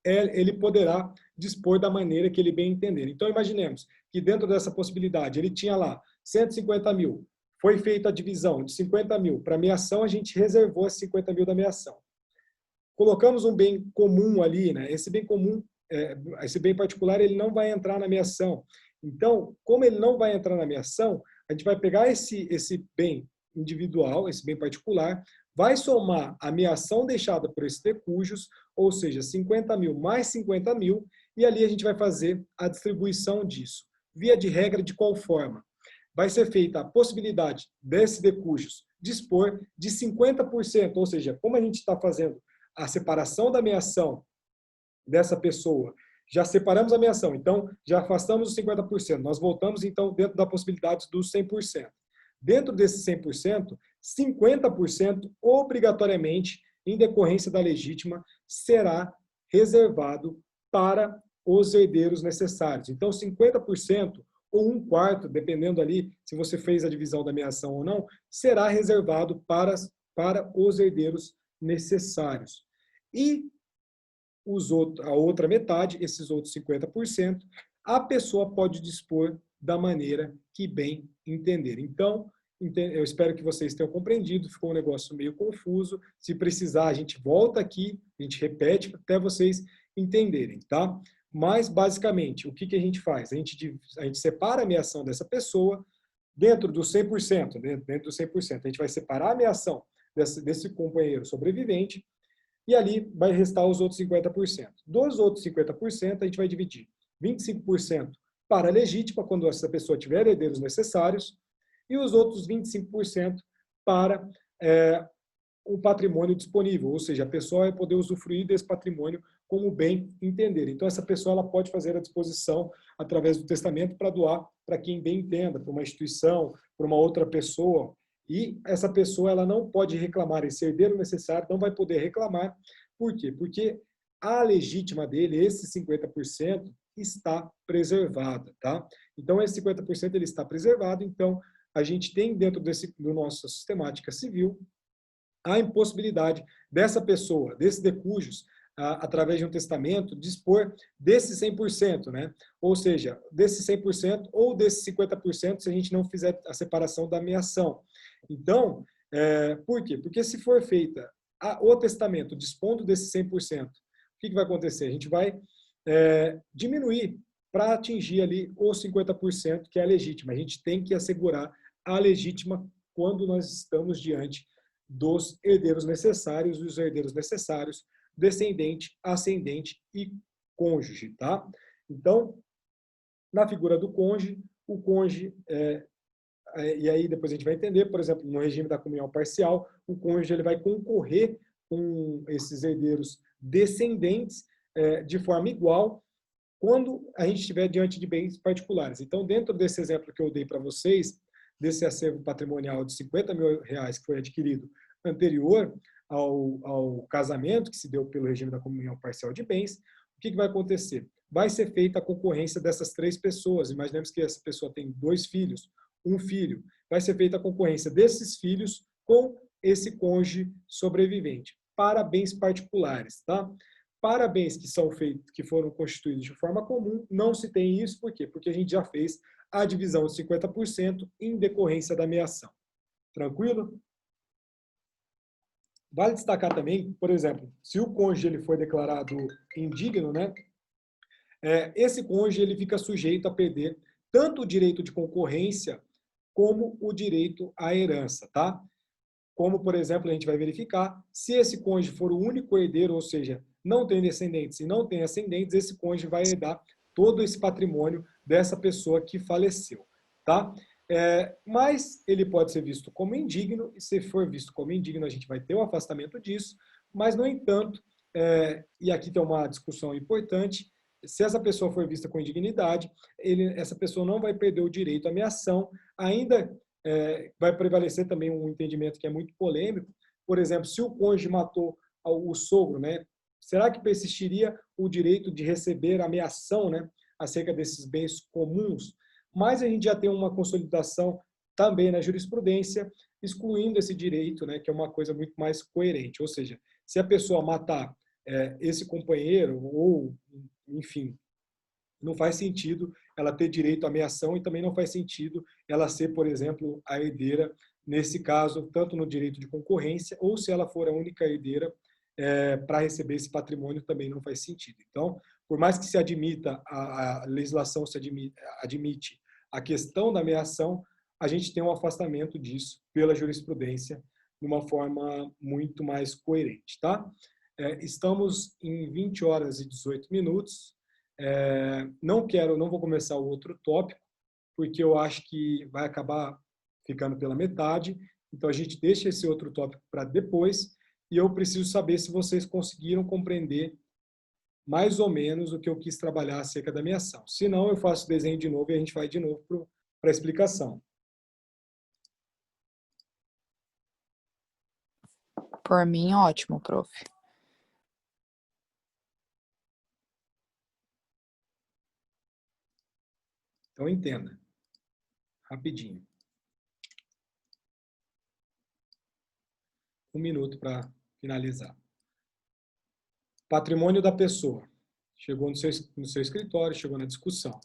S1: ele poderá dispor da maneira que ele bem entender. Então, imaginemos que dentro dessa possibilidade, ele tinha lá 150 mil, foi feita a divisão de 50 mil para ameação, a gente reservou esses 50 mil da ameação. Colocamos um bem comum ali, né? Esse bem comum, esse bem particular, ele não vai entrar na ameação. Então, como ele não vai entrar na ameação, a gente vai pegar esse bem individual, esse bem particular, vai somar a ameação deixada por esses decujos, ou seja, 50 mil mais 50 mil, e ali a gente vai fazer a distribuição disso. Via de regra, de qual forma? Vai ser feita a possibilidade desses decujos dispor de 50%, ou seja, como a gente está fazendo a separação da ameação dessa pessoa, já separamos a ameação, então já afastamos os 50%, nós voltamos então dentro da possibilidade dos 100%. Dentro desses 100%, 50% obrigatoriamente, em decorrência da legítima, será reservado para os herdeiros necessários. Então, 50% ou 1/4, dependendo ali se você fez a divisão da ameação ou não, será reservado para os herdeiros necessários. E a outra metade, esses outros 50%, a pessoa pode dispor da maneira que bem entender. Então, eu espero que vocês tenham compreendido, ficou um negócio meio confuso. Se precisar, a gente volta aqui, a gente repete até vocês entenderem, tá? Mas, basicamente, o que a gente faz? A gente separa a ameação dessa pessoa dentro dos 100%, dentro dos 100%. A gente vai separar a ameação desse companheiro sobrevivente, e ali vai restar os outros 50%. Dos outros 50%, a gente vai dividir 25% para a legítima, quando essa pessoa tiver herdeiros necessários, e os outros 25% para o patrimônio disponível, ou seja, a pessoa vai poder usufruir desse patrimônio como bem entender. Então, essa pessoa ela pode fazer a disposição através do testamento para doar para quem bem entenda, para uma instituição, para uma outra pessoa. E essa pessoa ela não pode reclamar, esse herdeiro necessário não vai poder reclamar. Por quê? Porque a legítima dele, esse 50%, está preservada, tá? Então, esse 50% ele está preservado, então a gente tem dentro do nossa sistemática civil a impossibilidade dessa pessoa, desses decujos, através de um testamento, dispor desse 100%, né? Ou seja, desse 100% ou desse 50% se a gente não fizer a separação da meação. Então, por quê? Porque se for feita o testamento dispondo desse 100%, o que vai acontecer? A gente vai diminuir para atingir ali os 50%, que é a legítima. A gente tem que assegurar a legítima quando nós estamos diante dos herdeiros necessários, os herdeiros necessários, descendente, ascendente e cônjuge, tá? Então, na figura do cônjuge, o cônjuge, e aí depois a gente vai entender, por exemplo, no regime da comunhão parcial, o cônjuge ele vai concorrer com esses herdeiros descendentes de forma igual, quando a gente estiver diante de bens particulares. Então, dentro desse exemplo que eu dei para vocês, desse acervo patrimonial de R$50 mil que foi adquirido anterior ao casamento, que se deu pelo regime da comunhão parcial de bens, o que vai acontecer? Vai ser feita a concorrência dessas 3 pessoas. Imaginemos que essa pessoa tem 2 filhos, um filho. Vai ser feita a concorrência desses filhos com esse cônjuge sobrevivente, para bens particulares, tá? Para bens que foram constituídos de forma comum, não se tem isso, por quê? Porque a gente já fez a divisão de 50% em decorrência da meação. Tranquilo? Vale destacar também, por exemplo, se o cônjuge ele foi declarado indigno, né? Esse cônjuge ele fica sujeito a perder tanto o direito de concorrência como o direito à herança, tá? Como, por exemplo, a gente vai verificar, se esse cônjuge for o único herdeiro, ou seja, não tem descendentes e não tem ascendentes, esse cônjuge vai herdar todo esse patrimônio dessa pessoa que faleceu, tá? Mas ele pode ser visto como indigno, e se for visto como indigno, a gente vai ter o afastamento disso, mas, no entanto, e aqui tem uma discussão importante, se essa pessoa for vista com indignidade, essa pessoa não vai perder o direito à meação, ainda vai prevalecer também um entendimento que é muito polêmico. Por exemplo, se o cônjuge matou o sogro, né, será que persistiria o direito de receber a meação, né, acerca desses bens comuns? Mas a gente já tem uma consolidação também na jurisprudência, excluindo esse direito, né, que é uma coisa muito mais coerente. Ou seja, se a pessoa matar esse companheiro, ou, enfim, não faz sentido ela ter direito à meação e também não faz sentido ela ser, por exemplo, a herdeira, nesse caso, tanto no direito de concorrência, ou se ela for a única herdeira para receber esse patrimônio, também não faz sentido. Então, por mais que se admita, a legislação se admite a questão da meação, a gente tem um afastamento disso pela jurisprudência de uma forma muito mais coerente, tá? Estamos em 20 horas e 18 minutos. Não vou começar o outro tópico, porque eu acho que vai acabar ficando pela metade. Então, a gente deixa esse outro tópico para depois. E eu preciso saber se vocês conseguiram compreender mais ou menos o que eu quis trabalhar acerca da meação. Se não, eu faço o desenho de novo e a gente vai de novo para a explicação.
S2: Por mim, ótimo, prof.
S1: Então, entenda. Rapidinho. 1 minuto para finalizar. Patrimônio da pessoa. Chegou no seu escritório, chegou na discussão.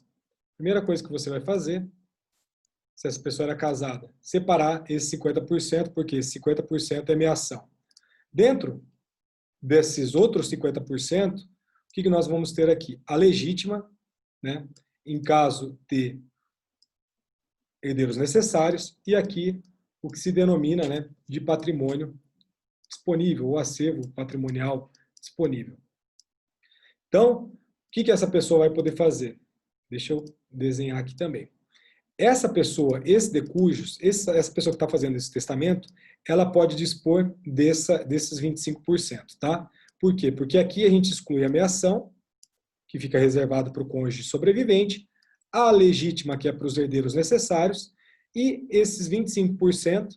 S1: Primeira coisa que você vai fazer, se essa pessoa era casada, separar esse 50%, porque esse 50% é meação. Dentro desses outros 50%, o que nós vamos ter aqui? A legítima, né, em caso de herdeiros necessários, e aqui o que se denomina, né, de patrimônio disponível, ou acervo patrimonial disponível. Então, o que essa pessoa vai poder fazer? Deixa eu desenhar aqui também. Essa pessoa, esse de cujos, essa pessoa que está fazendo esse testamento, ela pode dispor desses 25%, tá? Por quê? Porque aqui a gente exclui a meação, que fica reservado para o cônjuge sobrevivente, a legítima, que é para os herdeiros necessários, e esses 25%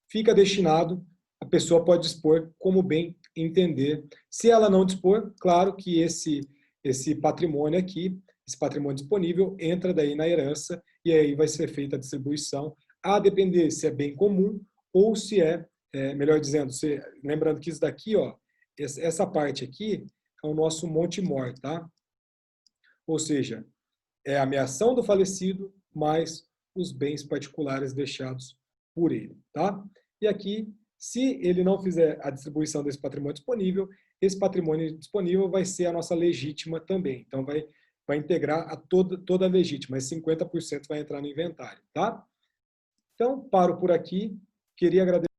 S1: fica destinado, a pessoa pode dispor como bem entender. Se ela não dispor, claro que esse patrimônio aqui, esse patrimônio disponível, entra daí na herança, e aí vai ser feita a distribuição, a depender se é bem comum ou se melhor dizendo, lembrando que isso daqui, ó, essa parte aqui é o nosso monte mor, tá? Ou seja, é a meação do falecido mais os bens particulares deixados por ele, tá? E aqui, se ele não fizer a distribuição desse patrimônio disponível, esse patrimônio disponível vai ser a nossa legítima também. Então, vai integrar toda a legítima, mas 50% vai entrar no inventário, tá? Então, paro por aqui. Queria agradecer